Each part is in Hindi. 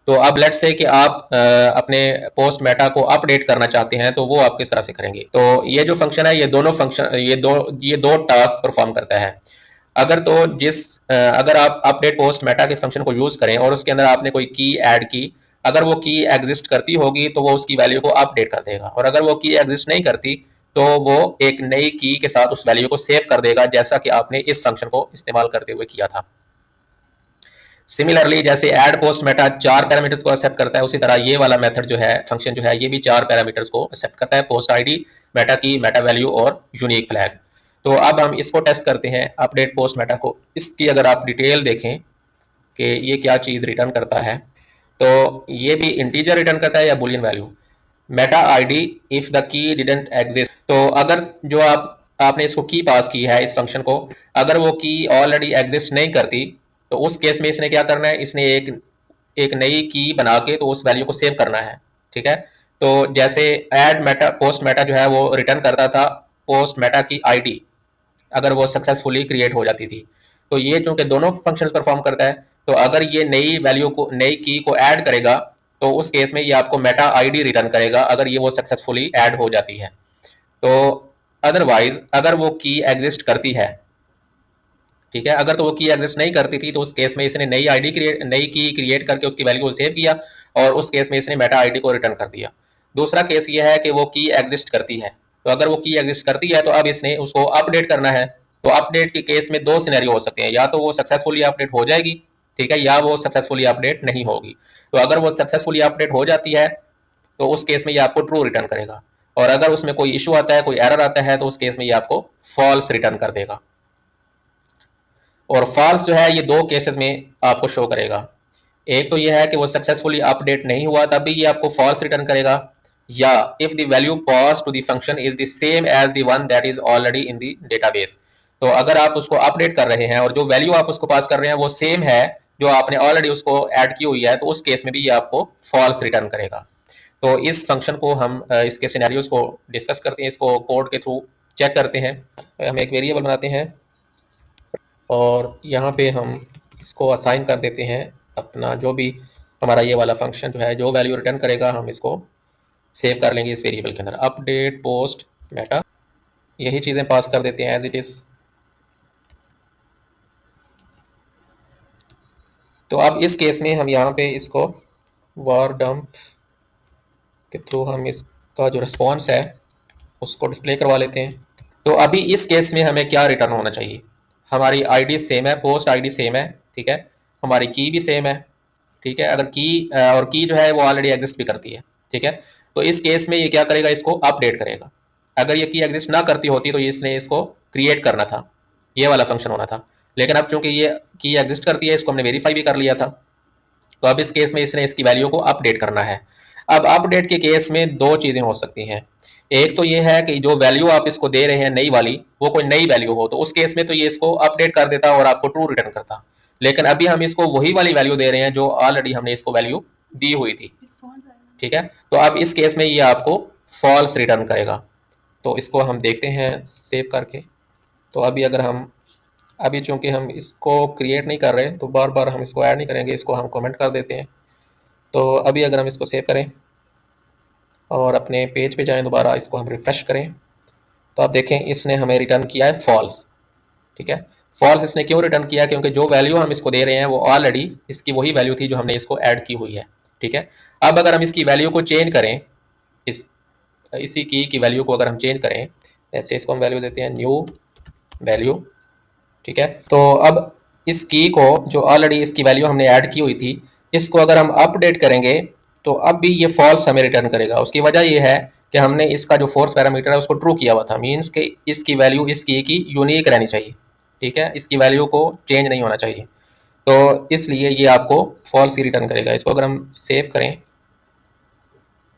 तो अब लेट्स से कि आप अपने पोस्ट मेटा को अपडेट करना चाहते हैं, तो वो आप किस तरह से करेंगे। तो ये जो फंक्शन है, ये दो टास्क परफॉर्म करता है। अगर तो अगर आप अपडेट पोस्ट मेटा के फंक्शन को यूज करें और उसके अंदर आपने कोई की ऐड की, अगर वो की एग्जिस्ट करती होगी तो वो उसकी वैल्यू को अपडेट कर देगा, और अगर वो की एग्जिस्ट नहीं करती तो वो एक नई की के साथ उस वैल्यू को सेव कर देगा, जैसा कि आपने इस फंक्शन को इस्तेमाल करते हुए किया था। सिमिलरली जैसे ऐड पोस्ट मेटा 4 पैरामीटर्स को एक्सेप्ट करता है, उसी तरह ये वाला मेथड जो है, फंक्शन जो है, ये भी 4 पैरामीटर्स को एक्सेप्ट करता है, पोस्ट आईडी, मेटा की, मेटा वैल्यू और यूनिक फ्लैग। तो अब हम इसको टेस्ट करते हैं, अपडेट पोस्ट मेटा को। इसकी अगर आप डिटेल देखें कि ये क्या चीज़ रिटर्न करता है, तो ये भी इंटीजर रिटर्न करता है या Boolean value. Meta ID if the key didn't exist, तो अगर जो आपने इसको की पास की है इस फंक्शन को, अगर वो की ऑलरेडी एग्जिस्ट नहीं करती, तो उस केस में इसने क्या करना है, इसने एक एक नई की बना के तो उस वैल्यू को सेव करना है। ठीक है, तो जैसे ऐड मेटा पोस्ट मेटा जो है वो रिटर्न करता था पोस्ट मेटा की आईडी, अगर वो सक्सेसफुली क्रिएट हो जाती थी। तो ये चूंकि दोनों फंक्शंस परफॉर्म करता है, तो अगर ये नई की को ऐड करेगा, तो उस केस में ये आपको मेटा आईडी रिटर्न करेगा, अगर ये वो सक्सेसफुली ऐड हो जाती है। तो अदरवाइज अगर वो की एग्जिस्ट करती है, ठीक है, अगर तो वो की एग्जिस्ट नहीं करती थी, तो उस केस में इसने नई की क्रिएट करके उसकी वैल्यू को सेव किया, और उस केस में इसने मेटा आईडी को रिटर्न कर दिया। दूसरा केस ये है कि वो की एग्जिस्ट करती है, तो अगर वो की एग्जिस्ट करती है तो अब इसने उसको अपडेट करना है। तो अपडेट के केस में दो सिनेरियो हो सकते हैं, या तो वो सक्सेसफुली अपडेट हो जाएगी, ठीक है, या वो सक्सेसफुली अपडेट नहीं होगी। तो अगर वो सक्सेसफुली अपडेट हो जाती है, तो उस केस में ये आपको ट्रू रिटर्न करेगा, और अगर उसमें कोई इशू आता है, कोई एरर आता है, तो उस केस में ये आपको फॉल्स रिटर्न कर देगा। और फॉल्स जो है ये दो केसेस में आपको शो करेगा। एक तो ये है कि वो सक्सेसफुली अपडेट नहीं हुआ, तब भी ये आपको फॉल्स रिटर्न करेगा, या if the value pass to the function is the same as the one that is already in the database. तो अगर आप उसको अपडेट कर रहे हैं और जो वैल्यू आप उसको पास कर रहे हैं वो सेम है जो आपने ऑलरेडी उसको ऐड की हुई है, तो उस केस में भी ये आपको फॉल्स रिटर्न करेगा। तो इस फंक्शन को हम इसके सिनेरियोज को डिस्कस करते हैं, इसको कोड के थ्रू चेक करते हैं। हम एक वेरिएबल बनाते हैं और यहाँ पे हम इसको असाइन कर देते हैं अपना जो भी हमारा ये वाला फंक्शन जो है, जो वैल्यू रिटर्न करेगा हम इसको सेव कर लेंगे इस वेरिएबल के अंदर। अपडेट पोस्ट मेटा, यही चीज़ें पास कर देते हैं एज इट इज़। तो अब इस केस में हम यहाँ पे इसको वार डंप के थ्रू हम इसका जो रिस्पॉन्स है उसको डिस्प्ले करवा लेते हैं। तो अभी इस केस में हमें क्या रिटर्न होना चाहिए, हमारी आईडी सेम है, पोस्ट आईडी सेम है, ठीक है, हमारी की भी सेम है, ठीक है, अगर की और की जो है वो ऑलरेडी एग्जिस्ट भी करती है, ठीक है। तो इस केस में ये क्या करेगा, इसको अपडेट करेगा। अगर ये की एग्जिस्ट ना करती होती तो इसने इसको क्रिएट करना था, ये वाला फंक्शन होना था, लेकिन अब चूंकि ये की एग्जिस्ट करती है, इसको हमने वेरीफाई भी कर लिया था, तो अब इस केस में इसने इसकी वैल्यू को अपडेट करना है। अब अपडेट के केस में दो चीज़ें हो सकती हैं। एक तो ये है कि जो वैल्यू आप इसको दे रहे हैं नई वाली, वो कोई नई वैल्यू हो, तो उस केस में तो ये इसको अपडेट कर देता और आपको ट्रू रिटर्न करता। लेकिन अभी हम इसको वही वाली वैल्यू दे रहे हैं जो ऑलरेडी हमने इसको वैल्यू दी हुई थी, ठीक है। तो अब इस केस में ये आपको फॉल्स रिटर्न करेगा। तो इसको हम देखते हैं सेव करके। तो अभी चूंकि हम इसको क्रिएट नहीं कर रहे, तो बार बार हम इसको ऐड नहीं करेंगे, इसको हम कमेंट कर देते हैं। तो अभी अगर हम इसको सेव करें और अपने पेज पे जाएं, दोबारा इसको हम रिफ्रेश करें, तो आप देखें इसने हमें रिटर्न किया है फॉल्स, ठीक है। फॉल्स इसने क्यों रिटर्न किया, क्योंकि जो वैल्यू हम इसको दे रहे हैं वो ऑलरेडी इसकी वही वैल्यू थी जो हमने इसको ऐड की हुई है, ठीक है। अब अगर हम इसकी वैल्यू को चेंज करें, इसी की वैल्यू को अगर हम चेंज करें, जैसे इसको हम वैल्यू देते हैं न्यू वैल्यू, ठीक है। तो अब इस की को जो ऑलरेडी इसकी वैल्यू हमने ऐड की हुई थी, इसको अगर हम अपडेट करेंगे तो अब भी ये फॉल्स हमें रिटर्न करेगा। उसकी वजह ये है कि हमने इसका जो फोर्थ पैरामीटर है उसको ट्रू किया हुआ था, मीन्स कि इसकी वैल्यू इस की यूनिक रहनी चाहिए, ठीक है, इसकी वैल्यू को चेंज नहीं होना चाहिए। तो इसलिए ये आपको फॉल्स ही रिटर्न करेगा। इसको अगर हम सेव करें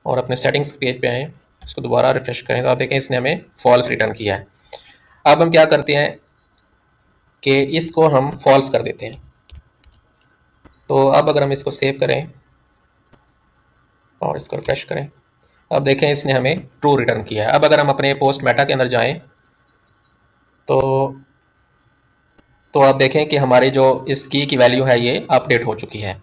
और अपने सेटिंग्स पेज पे आएँ, इसको दोबारा रिफ्रेश करें, तो आप देखें इसने हमें फॉल्स रिटर्न किया है। अब हम क्या करते हैं कि इसको हम फॉल्स कर देते हैं। तो अब अगर हम इसको सेव करें और इसको रिफ्रेश करें, अब देखें इसने हमें ट्रू रिटर्न किया है। अब अगर हम अपने पोस्ट मेटा के अंदर जाएं, तो आप देखें कि हमारी जो इस की वैल्यू है ये अपडेट हो चुकी है।